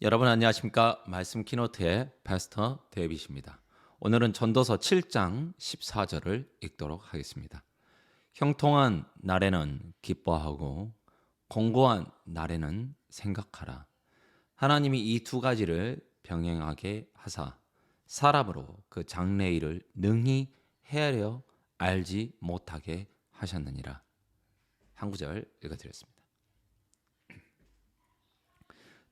여러분 안녕하십니까? 말씀 키노트의 패스터 데이빗입니다. 오늘은 전도서 7장 14절을 읽도록 하겠습니다. 형통한 날에는 기뻐하고 공고한 날에는 생각하라. 하나님이 이 두 가지를 병행하게 하사 사람으로 그 장래일을 능히 헤아려 알지 못하게 하셨느니라. 한 구절 읽어드렸습니다.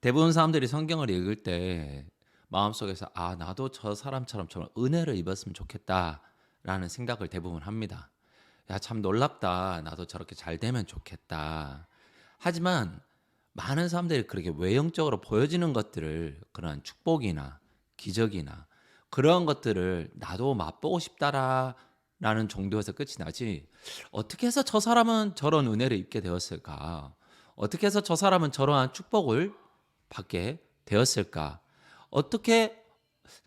대부분 사람들이 성경을 읽을 때 마음속에서 나도 저 사람처럼 좀 은혜를 입었으면 좋겠다라는 생각을 대부분 합니다. 야, 참 놀랍다. 나도 저렇게 잘 되면 좋겠다. 하지만 많은 사람들이 그렇게 외형적으로 보여지는 것들을 그런 축복이나 기적이나 그런 것들을 나도 맛보고 싶다라는 정도에서 끝이 나지. 어떻게 해서 저 사람은 저런 은혜를 입게 되었을까? 어떻게 해서 저 사람은 저러한 축복을 받게 되었을까? 어떻게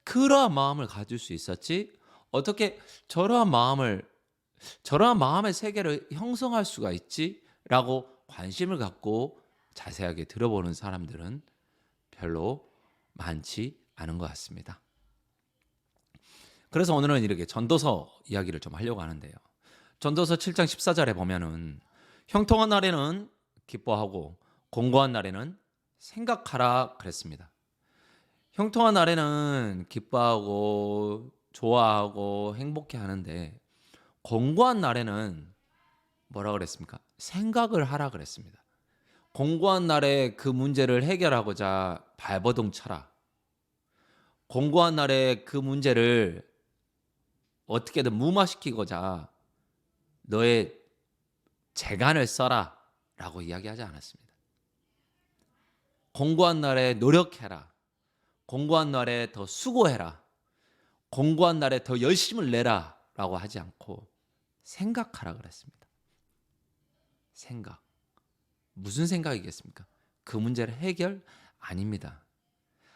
그러한 마음을 가질 수 있었지? 어떻게 저러한 마음의 세계를 형성할 수가 있지? 라고 관심을 갖고 자세하게 들어보는 사람들은 별로 많지 않은 것 같습니다. 그래서 오늘은 이렇게 전도서 이야기를 좀 하려고 하는데요. 전도서 7장 14절에 보면은 형통한 날에는 기뻐하고 공고한 날에는 생각하라 그랬습니다. 형통한 날에는 기뻐하고 좋아하고 행복해 하는데 공고한 날에는 뭐라 그랬습니까? 생각을 하라 그랬습니다. 공고한 날에 그 문제를 해결하고자 발버둥 쳐라. 공고한 날에 그 문제를 어떻게든 무마시키고자 너의 재간을 써라 라고 이야기하지 않았습니다. 공고한 날에 노력해라. 공고한 날에 더 수고해라. 공고한 날에 더 열심을 내라 라고 하지 않고 생각하라 그랬습니다. 생각. 무슨 생각이겠습니까? 그 문제를 해결? 아닙니다.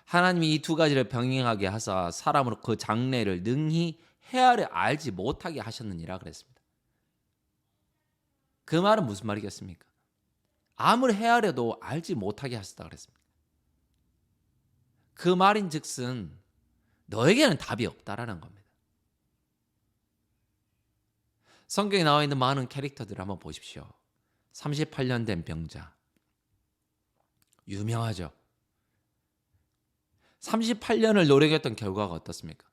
하나님이 이 두 가지를 병행하게 하사 사람으로 그 장래를 능히 헤아려 알지 못하게 하셨느니라 그랬습니다. 그 말은 무슨 말이겠습니까? 아무리 헤아려도 알지 못하게 하셨다 그랬습니다. 그 말인즉슨 너에게는 답이 없다라는 겁니다. 성경에 나와 있는 많은 캐릭터들 한번 보십시오. 38년 된 병자. 유명하죠. 38년을 노력했던 결과가 어떻습니까?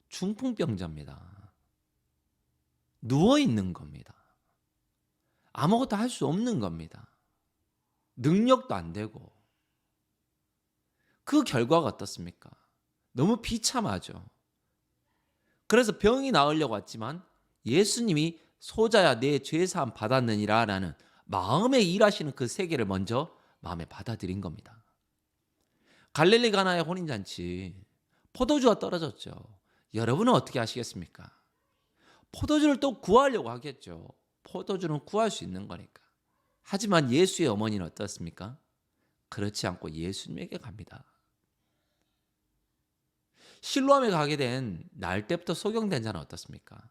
중풍병자입니다. 누워있는 겁니다. 아무것도 할 수 없는 겁니다. 능력도 안 되고. 그 결과가 어떻습니까? 너무 비참하죠. 그래서 병이 나으려고 왔지만 예수님이 소자야 내 죄사함 받았느니라 라는 마음에 일하시는 그 세계를 먼저 마음에 받아들인 겁니다. 갈릴리 가나의 혼인잔치 포도주가 떨어졌죠. 여러분은 어떻게 하시겠습니까? 포도주를 또 구하려고 하겠죠. 포도주는 구할 수 있는 거니까. 하지만 예수의 어머니는 어떻습니까? 그렇지 않고 예수님에게 갑니다. 실로암에 가게 된 날 때부터 소경된 자는 어떻습니까?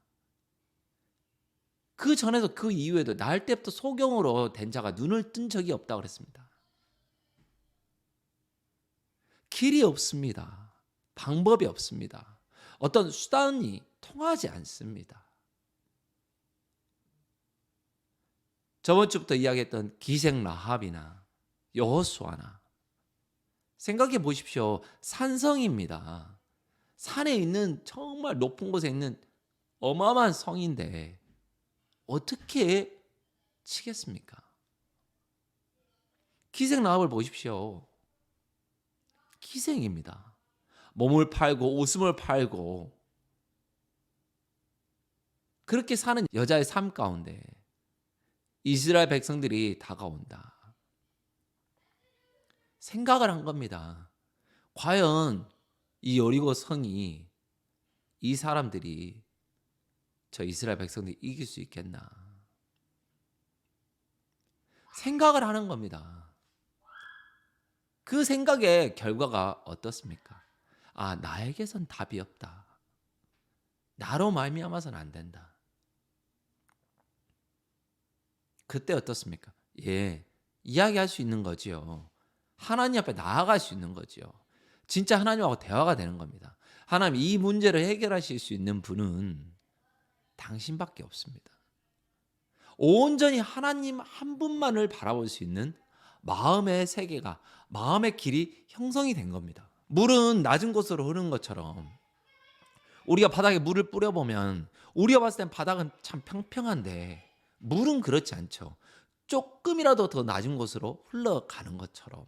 그 전에도 그 이후에도 날 때부터 소경으로 된 자가 눈을 뜬 적이 없다고 그랬습니다. 길이 없습니다. 방법이 없습니다. 어떤 수단이 통하지 않습니다. 저번 주부터 이야기했던 기생 라합이나 여호수아나 생각해 보십시오. 산성입니다. 산에 있는 정말 높은 곳에 있는 어마어마한 성인데 어떻게 치겠습니까? 기생 라합을 보십시오. 기생입니다. 몸을 팔고 웃음을 팔고 그렇게 사는 여자의 삶 가운데 이스라엘 백성들이 다가온다. 생각을 한 겁니다. 과연 이 여리고 성이 이 사람들이 저 이스라엘 백성들이 이길 수 있겠나? 생각을 하는 겁니다. 그 생각의 결과가 어떻습니까? 나에게선 답이 없다. 나로 말미암아서는 안 된다. 그때 어떻습니까? 예, 이야기할 수 있는 거지요. 하나님 앞에 나아갈 수 있는 거지요. 진짜 하나님하고 대화가 되는 겁니다. 하나님, 이 문제를 해결하실 수 있는 분은 당신밖에 없습니다. 온전히 하나님 한 분만을 바라볼 수 있는 마음의 세계가, 마음의 길이 형성이 된 겁니다. 물은 낮은 곳으로 흐르는 것처럼 우리가 바닥에 물을 뿌려보면 우리가 봤을 땐 바닥은 참 평평한데 물은 그렇지 않죠. 조금이라도 더 낮은 곳으로 흘러가는 것처럼.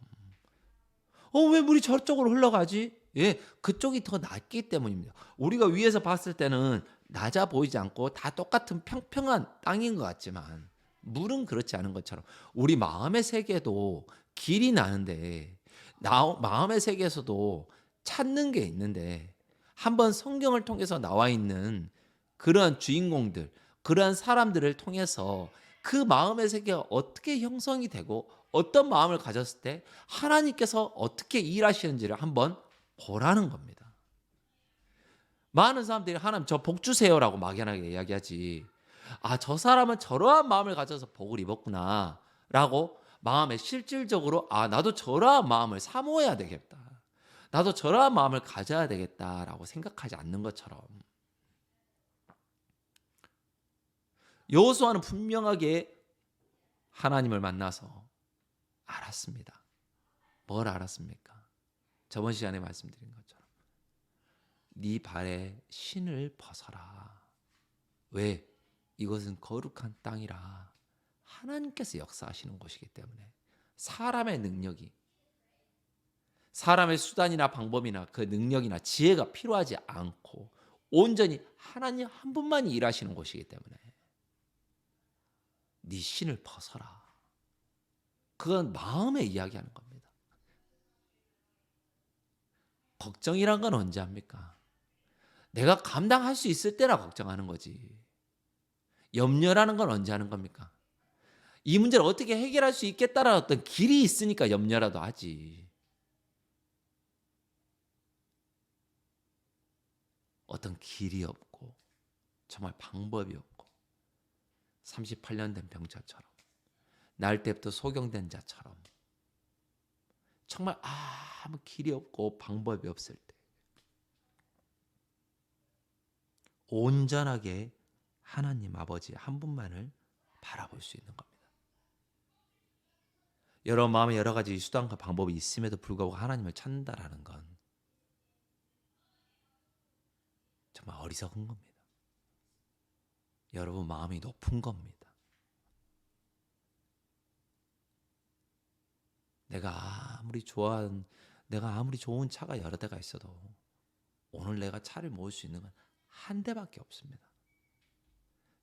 왜 물이 저쪽으로 흘러가지? 예, 그쪽이 더 낮기 때문입니다. 우리가 위에서 봤을 때는 낮아 보이지 않고 다 똑같은 평평한 땅인 것 같지만 물은 그렇지 않은 것처럼 우리 마음의 세계도 길이 나는데 마음의 세계에서도 찾는 게 있는데 한번 성경을 통해서 나와 있는 그러한 주인공들, 그러한 사람들을 통해서 그 마음의 세계가 어떻게 형성이 되고 어떤 마음을 가졌을 때 하나님께서 어떻게 일하시는지를 한번 보라는 겁니다. 많은 사람들이 하나님 저 복 주세요라고 막연하게 이야기하지. 저 사람은 저러한 마음을 가져서 복을 입었구나 라고 마음에 실질적으로 나도 저러한 마음을 사모해야 되겠다. 나도 저러한 마음을 가져야 되겠다라고 생각하지 않는 것처럼 여호수아는 분명하게 하나님을 만나서 알았습니다. 뭘 알았습니까? 저번 시간에 말씀드린 것처럼 네 발에 신을 벗어라. 왜? 이것은 거룩한 땅이라 하나님께서 역사하시는 곳이기 때문에 사람의 능력이, 사람의 수단이나 방법이나 그 능력이나 지혜가 필요하지 않고 온전히 하나님 한 분만이 일하시는 곳이기 때문에 네 신을 벗어라. 그건 마음에 이야기하는 겁니다. 걱정이란 건 언제 합니까? 내가 감당할 수 있을 때나 걱정하는 거지. 염려라는 건 언제 하는 겁니까? 이 문제를 어떻게 해결할 수 있겠다라는 어떤 길이 있으니까 염려라도 하지. 어떤 길이 없고 정말 방법이 없고 38년 된 병자처럼 날 때부터 소경된 자처럼 정말 아무 길이 없고 방법이 없을 때 온전하게 하나님 아버지 한 분만을 바라볼 수 있는 겁니다. 여러 마음에 여러 가지 수단과 방법이 있음에도 불구하고 하나님을 찾는다라는 건 정말 어리석은 겁니다. 여러분 마음이 높은 겁니다. 내가 아무리 좋은 차가 여러 대가 있어도 오늘 내가 차를 모을 수 있는 건 한 대밖에 없습니다.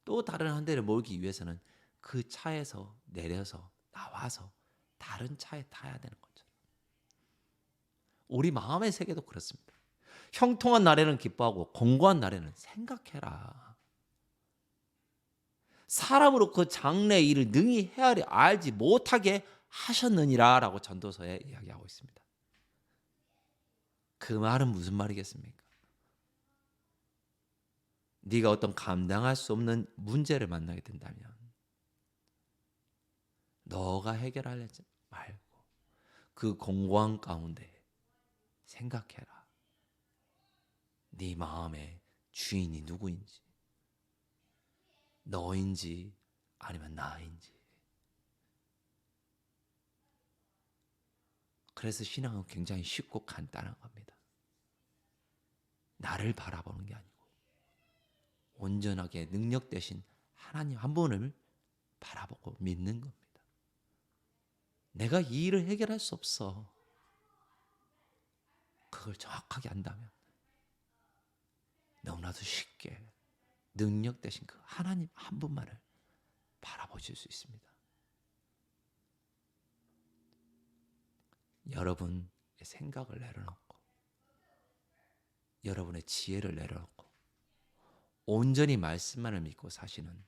또 다른 한 대를 몰기 위해서는 그 차에서 내려서 나와서 다른 차에 타야 되는 거죠. 우리 마음의 세계도 그렇습니다. 형통한 날에는 기뻐하고 공고한 날에는 생각해라. 사람으로 그 장래의 일을 능히 헤아려 알지 못하게 하셨느니라 라고 전도서에 이야기하고 있습니다. 그 말은 무슨 말이겠습니까? 네가 어떤 감당할 수 없는 문제를 만나게 된다면 너가 해결하려지 말고 그 공고한 가운데 생각해라. 네 마음의 주인이 누구인지, 너인지 아니면 나인지. 그래서 신앙은 굉장히 쉽고 간단한 겁니다. 나를 바라보는 게 아니고 온전하게 능력 되신 하나님 한 분을 바라보고 믿는 겁니다. 내가 이 일을 해결할 수 없어. 그걸 정확하게 안다면 너무나도 쉽게 능력 되신 그 하나님 한 분만을 바라보실 수 있습니다. 여러분의 생각을 내려놓고 여러분의 지혜를 내려놓고 온전히 말씀만을 믿고 사시는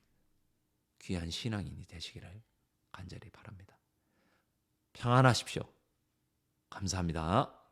귀한 신앙인이 되시기를 간절히 바랍니다. 평안하십시오. 감사합니다.